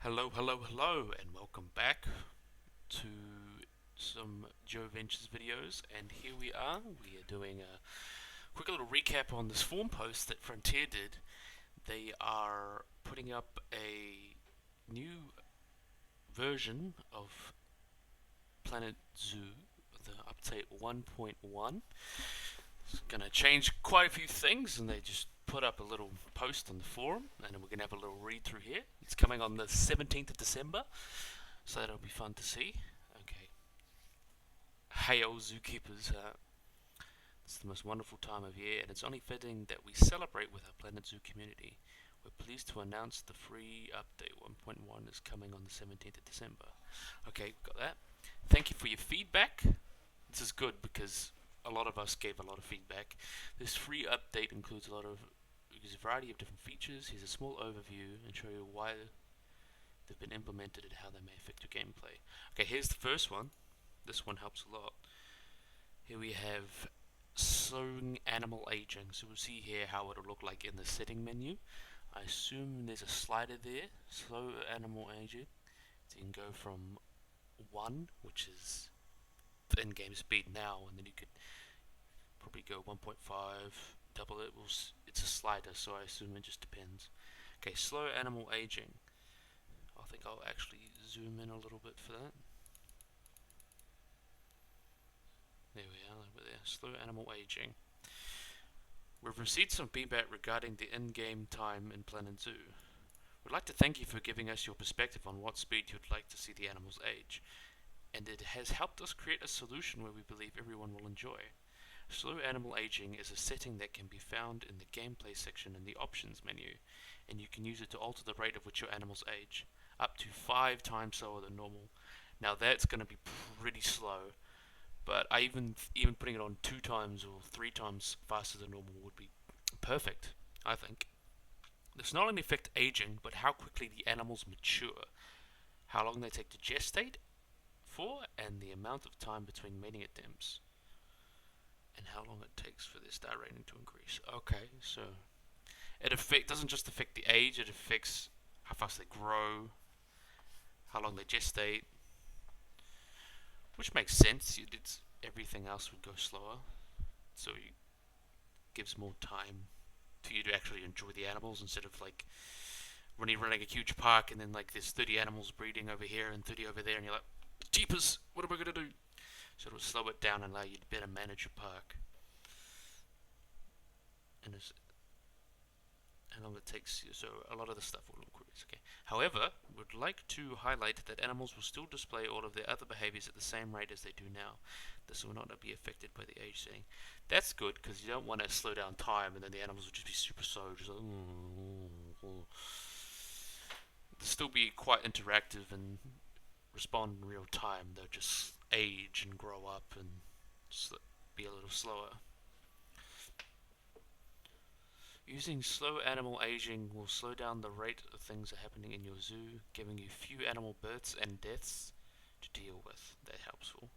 Hello, hello, hello, and welcome back to some Joe Ventures videos. And here we are. We are doing a quick little recap on this forum post that Frontier did. They are putting up a new version of Planet Zoo, the update 1.1. It's going to change quite a few things, and they just put up a little post on the forum, and we're going to have a little read through here. It's coming on the 17th of December. So that'll be fun to see. Okay. Hey, old zookeepers. It's the most wonderful time of year, and it's only fitting that we celebrate with our Planet Zoo community. We're pleased to announce the free update 1.1 is coming on the 17th of December. Okay, got that. Thank you for your feedback. This is good because a lot of us gave a lot of feedback. This free update includes a variety of different features. Here's a small overview and show you why they've been implemented and how they may affect your gameplay. Okay, here's the first one. This one helps a lot. Here we have slowing animal aging. So we'll see here how it'll look like in the setting menu. I assume there's a slider there, slow animal aging. So you can go from 1, which is the in-game speed now, and then you could probably go 1.5, double it. It's a slider, so I assume it just depends. Okay, slow animal aging. I think I'll actually zoom in a little bit for that. There we are, over there. Slow animal aging. We've received some feedback regarding the in-game time in Planet Zoo. We'd like to thank you for giving us your perspective on what speed you'd like to see the animals age, and it has helped us create a solution where we believe everyone will enjoy. Slow animal aging is a setting that can be found in the gameplay section in the options menu, and you can use it to alter the rate at which your animals age, up to 5 times slower than normal. Now that's going to be pretty slow, but even putting it on 2 times or 3 times faster than normal would be perfect, I think. This not only affects aging, but how quickly the animals mature, how long they take to gestate for, and the amount of time between mating attempts, and how long it takes for their star rating to increase. Okay, so doesn't just affect the age; it affects how fast they grow, how long they gestate, which makes sense. Everything else would go slower, so it gives more time to you to actually enjoy the animals instead of like when you're running a huge park and then like there's 30 animals breeding over here and 30 over there, and you're like, jeepers, what am I gonna do? So it'll slow it down and allow you to better manage your park. And as how long it takes you, so a lot of the stuff will increase. Okay. However, we'd like to highlight that animals will still display all of their other behaviors at the same rate as they do now. This will not be affected by the age setting. That's good because you don't want to slow down time and then the animals will just be super slow, just like, they'll still be quite interactive and respond in real time. They'll just age and grow up and just be a little slower. Using slow animal aging will slow down the rate of things that are happening in your zoo, giving you few animal births and deaths to deal with. That's helpful.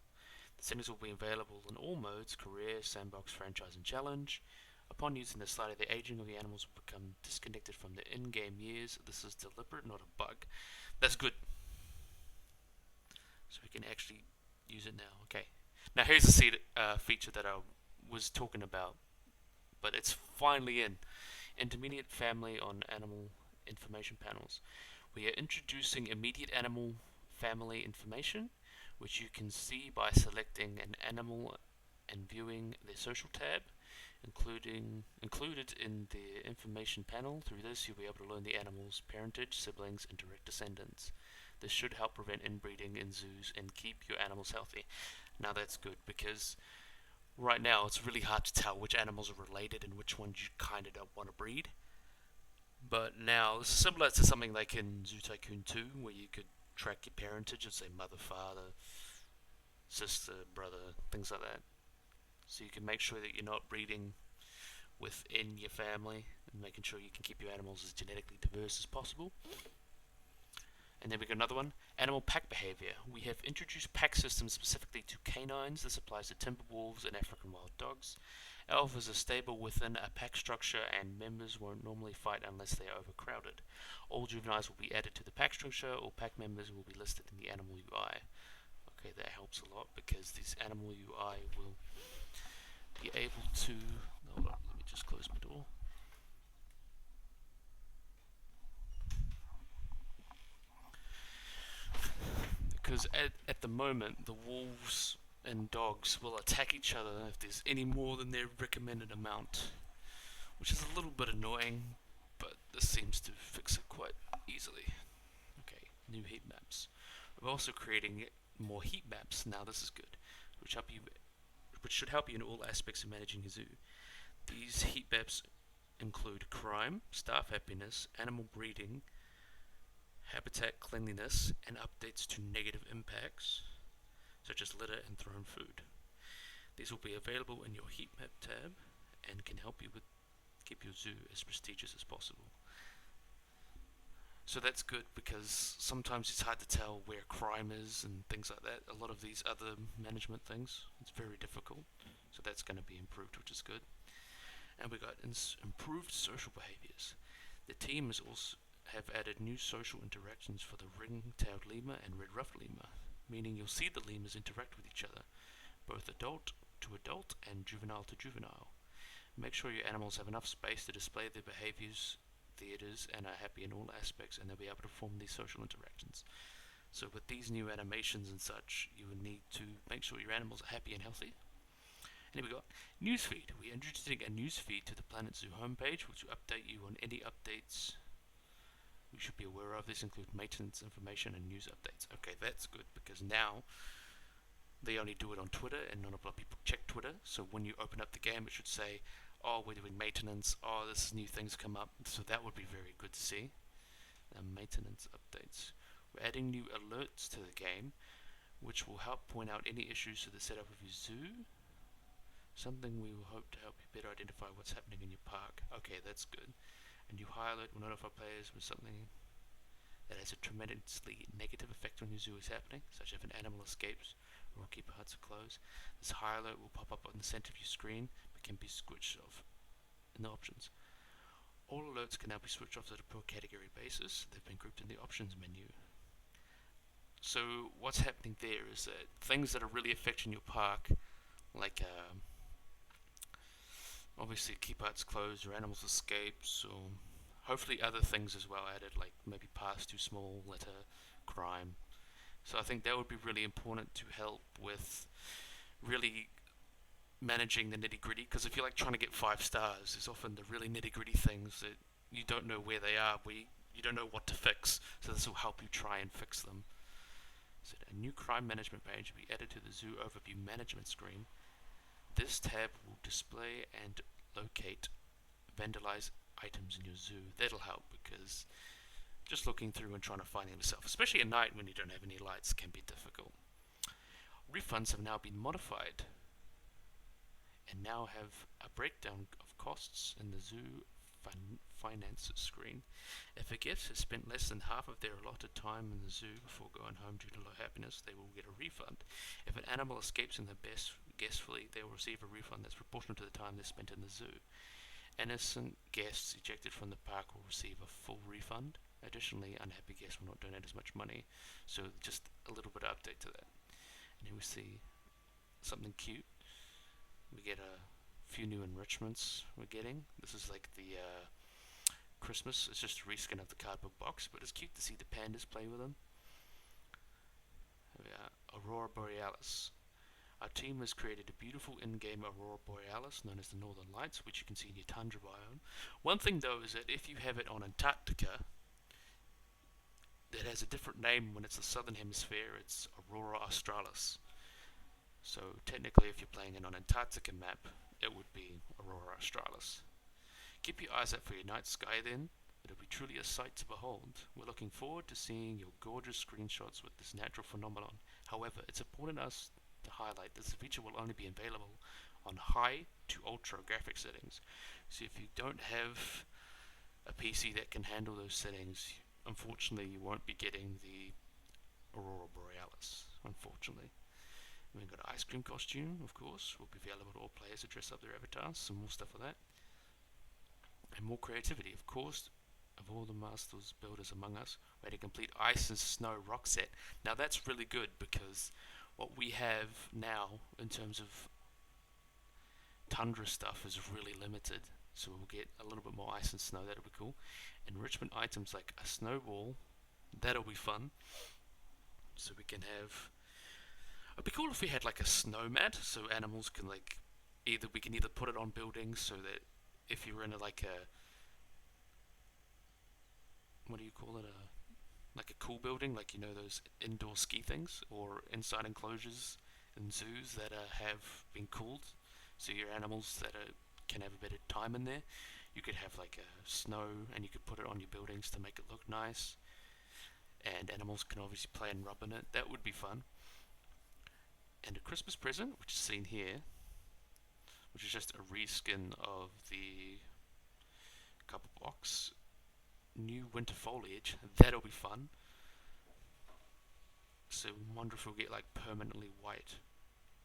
The settings will be available in all modes: career, sandbox, franchise, and challenge. Upon using the slider, the aging of the animals will become disconnected from the in-game years. This is deliberate, not a bug. That's good. So we can actually use it now. Okay. Now here's the feature that I was talking about, but it's finally in. Intermediate family on animal information panels. We are introducing immediate animal family information, which you can see by selecting an animal and viewing their social tab, included in the information panel. Through this, you'll be able to learn the animal's parentage, siblings, and direct descendants. This should help prevent inbreeding in zoos and keep your animals healthy. Now that's good because right now it's really hard to tell which animals are related and which ones you kind of don't want to breed. But now this is similar to something like in Zoo Tycoon 2, where you could track your parentage and say mother, father, sister, brother, things like that. So you can make sure that you're not breeding within your family and making sure you can keep your animals as genetically diverse as possible. And then we got another one, animal pack behavior. We have introduced pack systems specifically to canines. This applies to timber wolves and African wild dogs. Alphas are stable within a pack structure, and members won't normally fight unless they are overcrowded. All juveniles will be added to the pack structure. All pack members will be listed in the animal UI. Okay, that helps a lot because this animal UI will be able to... Hold on, let me just close my door. Because at the moment, the wolves and dogs will attack each other if there's any more than their recommended amount, which is a little bit annoying, but this seems to fix it quite easily. Okay, new heat maps. We're also creating more heat maps now. This is good, which should help you in all aspects of managing your zoo. These heat maps include crime, staff happiness, animal breeding, habitat cleanliness, and updates to negative impacts, such as litter and thrown food. These will be available in your heat map tab and can help you keep your zoo as prestigious as possible. So that's good because sometimes it's hard to tell where crime is and things like that. A lot of these other management things, it's very difficult. So that's going to be improved, which is good. And we got improved social behaviors. The team has also have added new social interactions for the ring-tailed lemur and red-ruffed lemur, meaning you'll see the lemurs interact with each other, both adult to adult and juvenile to juvenile. Make sure your animals have enough space to display their behaviors, theaters, and are happy in all aspects, and they'll be able to form these social interactions. So with these new animations and such, you will need to make sure your animals are happy and healthy. And here we got newsfeed. We're introducing a newsfeed to the Planet Zoo homepage, which will update you on any updates you should be aware of. This includes maintenance information and news updates. Okay, that's good because now they only do it on Twitter and not a lot of people check Twitter. So when you open up the game, it should say, oh, we're doing maintenance, oh, this is new things come up. So that would be very good to see. Maintenance updates. We're adding new alerts to the game, which will help point out any issues to the setup of your zoo. Something we will hope to help you better identify what's happening in your park. Okay, that's good. A new high alert will notify players when something that has a tremendously negative effect on your zoo is happening, such as if an animal escapes or keeper huts are closed. This high alert will pop up on the center of your screen, but can be switched off in the options. All alerts can now be switched off on a per category basis. They've been grouped in the options menu. So what's happening there is that things that are really affecting your park, like obviously keep huts closed or animals escapes, or hopefully other things as well added, like maybe paths too small, litter, crime. So I think that would be really important to help with really managing the nitty gritty, because if you're like trying to get 5 stars, there's often the really nitty gritty things that you don't know where they are, you don't know what to fix, so this will help you try and fix them. So a new crime management page will be added to the zoo overview management screen. This tab will display and locate vandalized items in your zoo. That'll help because just looking through and trying to find them yourself, especially at night when you don't have any lights, can be difficult. Refunds have now been modified and now have a breakdown of costs in the zoo finance screen. If a guest has spent less than half of their allotted time in the zoo before going home due to low happiness, they will get a refund. If an animal escapes in the guest fleet, they will receive a refund that's proportional to the time they spent in the zoo. Innocent guests ejected from the park will receive a full refund. Additionally, unhappy guests will not donate as much money. So just a little bit of update to that. And here we see something cute. We get a few new enrichments we're getting. This is like the Christmas. It's just a reskin of the cardboard box, but it's cute to see the pandas play with them. Here we are, Aurora Borealis. Our team has created a beautiful in-game Aurora Borealis known as the Northern Lights, which you can see in your tundra biome. One thing though is that if you have it on Antarctica, it has a different name when it's the southern hemisphere. It's Aurora Australis. So technically if you're playing it on Antarctica map, it would be Aurora Australis. Keep your eyes out for your night sky then. It'll be truly a sight to behold. We're looking forward to seeing your gorgeous screenshots with this natural phenomenon. However, it's important us to highlight this feature will only be available on high to ultra graphic settings. So if you don't have a PC that can handle those settings, unfortunately you won't be getting the Aurora Borealis, unfortunately. We've got an ice cream costume, of course, will be available to all players to dress up their avatars, some more stuff like that. And more creativity, of course, of all the masters builders among us, ready to complete ice and snow rock set. Now that's really good because what we have now in terms of tundra stuff is really limited. So we'll get a little bit more ice and snow, that'll be cool. Enrichment items like a snowball, that'll be fun. So we can have. It'd be cool if we had like a snow mat, so animals can like we can either put it on buildings so that if you're in like a what do you call it, like a cool building, like those indoor ski things or inside enclosures in zoos that have been cooled, so your animals can have a bit of time in there. You could have like a snow, and you could put it on your buildings to make it look nice, and animals can obviously play and rub in it. That would be fun. And a Christmas present, which is seen here, which is just a reskin of the cupboard box. New winter foliage, that'll be fun. So I wonder if we'll get like permanently white.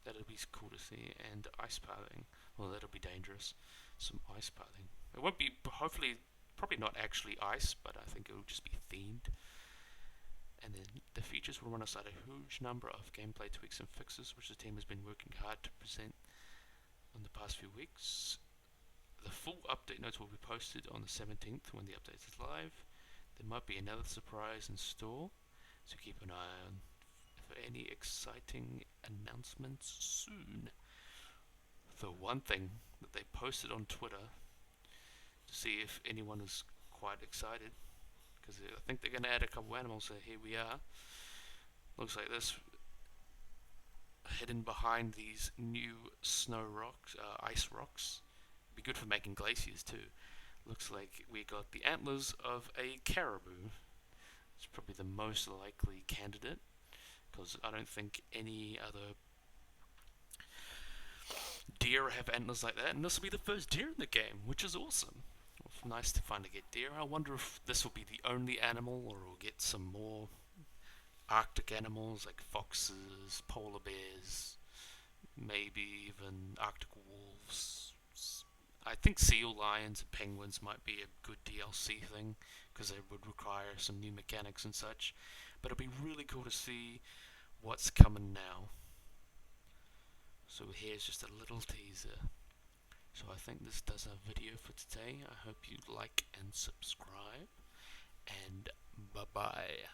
That'll be cool to see. And ice pathing, well, that'll be dangerous. Some ice pathing. It won't be, hopefully, probably not actually ice, but I think it'll just be themed. And then the features will run aside a huge number of gameplay tweaks and fixes, which the team has been working hard to present in the past few weeks. The full update notes will be posted on the 17th when the update is live. There might be another surprise in store, so keep an eye on for any exciting announcements soon. The one thing that they posted on Twitter to see if anyone is quite excited, because I think they're going to add a couple animals, so here we are. Looks like this, hidden behind these new snow rocks, ice rocks. Be good for making glaciers too. Looks like we got the antlers of a caribou. It's probably the most likely candidate, because I don't think any other deer have antlers like that, and this will be the first deer in the game, which is awesome. Nice to finally get deer. I wonder if this will be the only animal, or we'll get some more Arctic animals like foxes, polar bears, maybe even Arctic wolves. I think seal lions and penguins might be a good DLC thing, because they would require some new mechanics and such. But it'll be really cool to see what's coming now. So here's just a little teaser. So I think this does our video for today. I hope you like and subscribe, and bye bye.